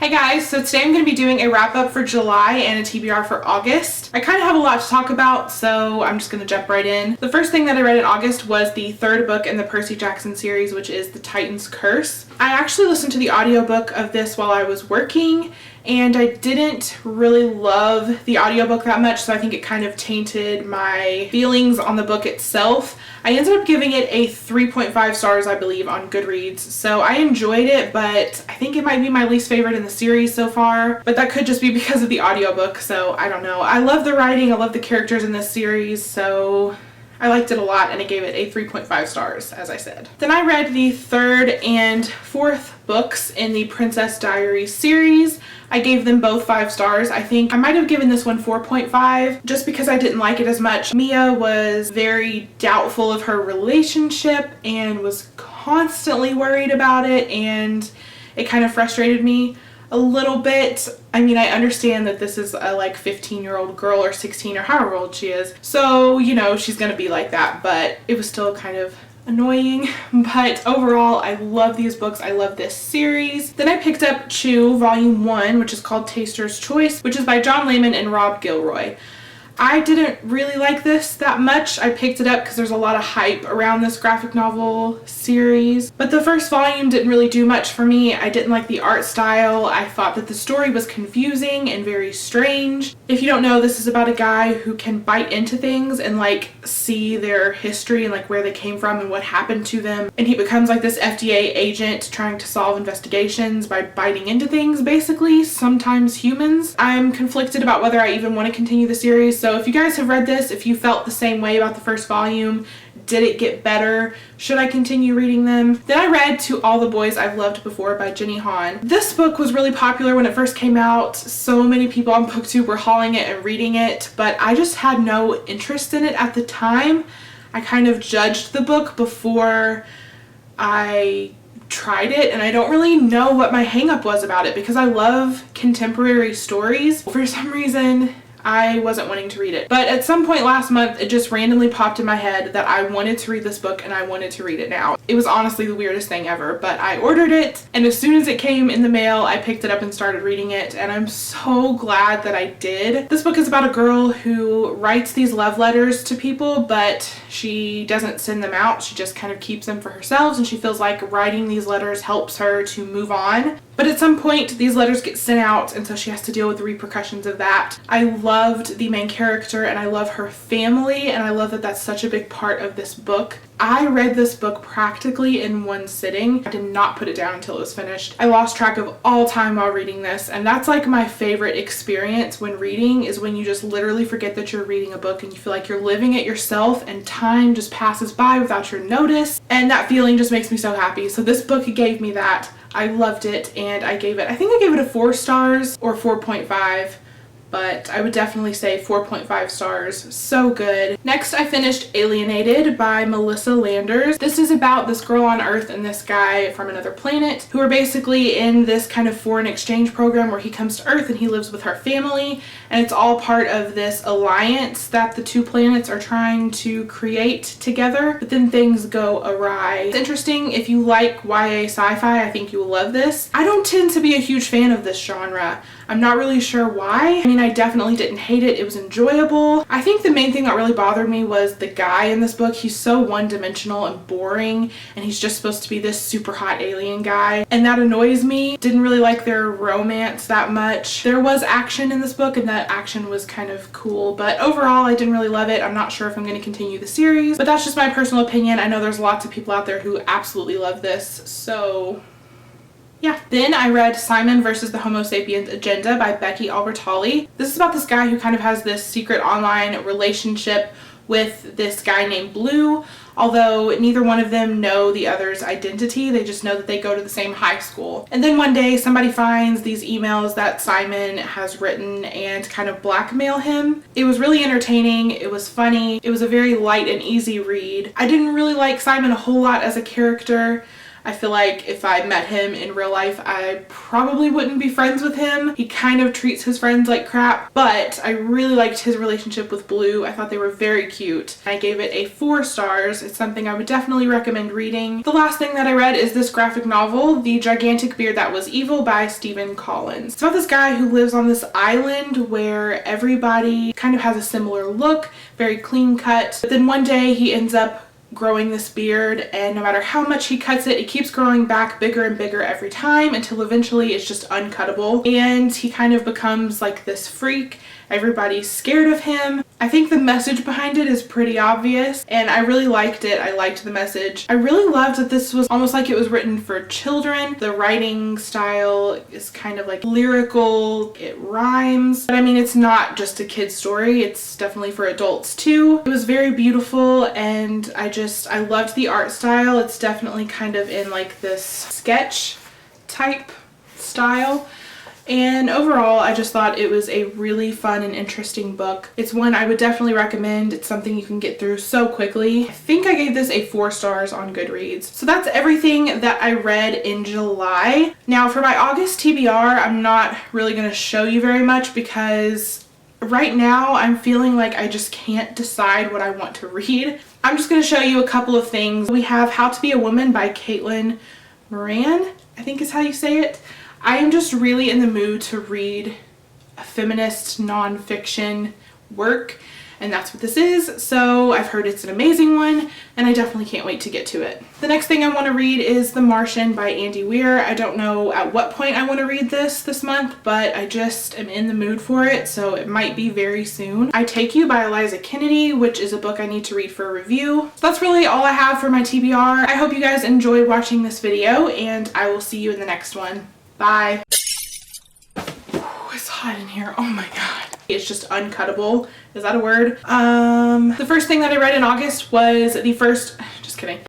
Hi guys, so today I'm going to be doing a wrap up for July and a TBR for August. I kind of have a lot to talk about, so I'm just going to jump right in. The first thing that I read in August was the third book in the Percy Jackson series, which is The Titan's Curse. I actually listened to the audiobook of this while I was working, and I didn't really love the audiobook that much, so I think it kind of tainted my feelings on the book itself. I ended up giving it a 3.5 stars, I believe, on Goodreads. So I enjoyed it, but I think it might be my least favorite in the series so far. But that could just be because of the audiobook, so I don't know. I love the writing, I love the characters in this series, so I liked it a lot, and I gave it a 3.5 stars, as I said. Then I read the third and fourth books in the Princess Diaries series. I gave them both 5 stars. I think I might have given this one 4.5 just because I didn't like it as much. Mia was very doubtful of her relationship and was constantly worried about it, and it kind of frustrated me a little bit. I mean, I understand that this is a like 15-year-old girl or 16 or however old she is, so you know she's gonna be like that, but it was still kind of annoying. But overall, I love these books. I love this series. Then I picked up Chew Volume 1, which is called Taster's Choice, which is by John Layman and Rob Gilroy. I didn't really like this that much. I picked it up because there's a lot of hype around this graphic novel series. But the first volume didn't really do much for me. I didn't like the art style. I thought that the story was confusing and very strange. If you don't know, this is about a guy who can bite into things and like see their history and like where they came from and what happened to them. And he becomes like this FDA agent trying to solve investigations by biting into things, basically, sometimes humans. I'm conflicted about whether I even want to continue the series. So if you guys have read this, if you felt the same way about the first volume, did it get better? Should I continue reading them? Then I read To All the Boys I've Loved Before by Jenny Han. This book was really popular when it first came out. So many people on BookTube were hauling it and reading it, but I just had no interest in it at the time. I kind of judged the book before I tried it, and I don't really know what my hang up was about it because I love contemporary stories. For some reason, I wasn't wanting to read it. But at some point last month, it just randomly popped in my head that I wanted to read this book and I wanted to read it now. It was honestly the weirdest thing ever, but I ordered it, and as soon as it came in the mail, I picked it up and started reading it, and I'm so glad that I did. This book is about a girl who writes these love letters to people, but she doesn't send them out. She just kind of keeps them for herself, and she feels like writing these letters helps her to move on. But at some point, these letters get sent out, and so she has to deal with the repercussions of that. I loved the main character, and I love her family, and I love that that's such a big part of this book. I read this book practically in one sitting. I did not put it down until it was finished. I lost track of all time while reading this, and that's like my favorite experience when reading, is when you just literally forget that you're reading a book and you feel like you're living it yourself, and time just passes by without your notice, and that feeling just makes me so happy. So this book gave me that. I loved it, and I gave it, I think I gave it a 4 stars or 4.5, but I would definitely say 4.5 stars. So good. Next, I finished Alienated by Melissa Landers. This is about this girl on Earth and this guy from another planet who are basically in this kind of foreign exchange program where he comes to Earth and he lives with her family, and it's all part of this alliance that the two planets are trying to create together, but then things go awry. It's interesting. If you like YA sci-fi, I think you will love this. I don't tend to be a huge fan of this genre. I'm not really sure why. I mean, I definitely didn't hate it. It was enjoyable. I think the main thing that really bothered me was the guy in this book. He's so one-dimensional and boring, and he's just supposed to be this super hot alien guy, and that annoys me. Didn't really like their romance that much. There was action in this book, and that action was kind of cool, but overall I didn't really love it. I'm not sure if I'm going to continue the series, but that's just my personal opinion. I know there's lots of people out there who absolutely love this, so yeah. Then I read Simon versus the Homo Sapiens Agenda by Becky Albertalli. This is about this guy who kind of has this secret online relationship with this guy named Blue, although neither one of them know the other's identity. They just know that they go to the same high school. And then one day somebody finds these emails that Simon has written and kind of blackmail him. It was really entertaining. It was funny. It was a very light and easy read. I didn't really like Simon a whole lot as a character. I feel like if I met him in real life, I probably wouldn't be friends with him. He kind of treats his friends like crap, but I really liked his relationship with Blue. I thought they were very cute. I gave it a 4 stars. It's something I would definitely recommend reading. The last thing that I read is this graphic novel, The Gigantic Beard That Was Evil by Stephen Collins. It's about this guy who lives on this island where everybody kind of has a similar look, very clean cut. But then one day he ends up growing this beard, and no matter how much he cuts it, it keeps growing back bigger and bigger every time until eventually it's just uncuttable, and he kind of becomes like this freak. Everybody's scared of him. I think the message behind it is pretty obvious, and I really liked it. I liked the message. I really loved that this was almost like it was written for children. The writing style is kind of like lyrical, it rhymes, but I mean, it's not just a kid's story, it's definitely for adults too. It was very beautiful, and I loved the art style. It's definitely kind of in like this sketch type style. And overall, I just thought it was a really fun and interesting book. It's one I would definitely recommend. It's something you can get through so quickly. I think I gave this a 4 stars on Goodreads. So that's everything that I read in July. Now for my August TBR, I'm not really going to show you very much because right now I'm feeling like I just can't decide what I want to read. I'm just going to show you a couple of things. We have How to Be a Woman by Caitlin Moran, I think is how you say it. I am just really in the mood to read a feminist nonfiction work, and that's what this is. So I've heard it's an amazing one, and I definitely can't wait to get to it. The next thing I want to read is The Martian by Andy Weir. I don't know at what point I want to read this month, but I just am in the mood for it, so it might be very soon. I Take You by Eliza Kennedy, which is a book I need to read for a review. So that's really all I have for my TBR. I hope you guys enjoyed watching this video, and I will see you in the next one. Bye. Ooh, it's hot in here. Oh my god. It's just uncuttable. Is that a word? The first thing that I read in August was just kidding.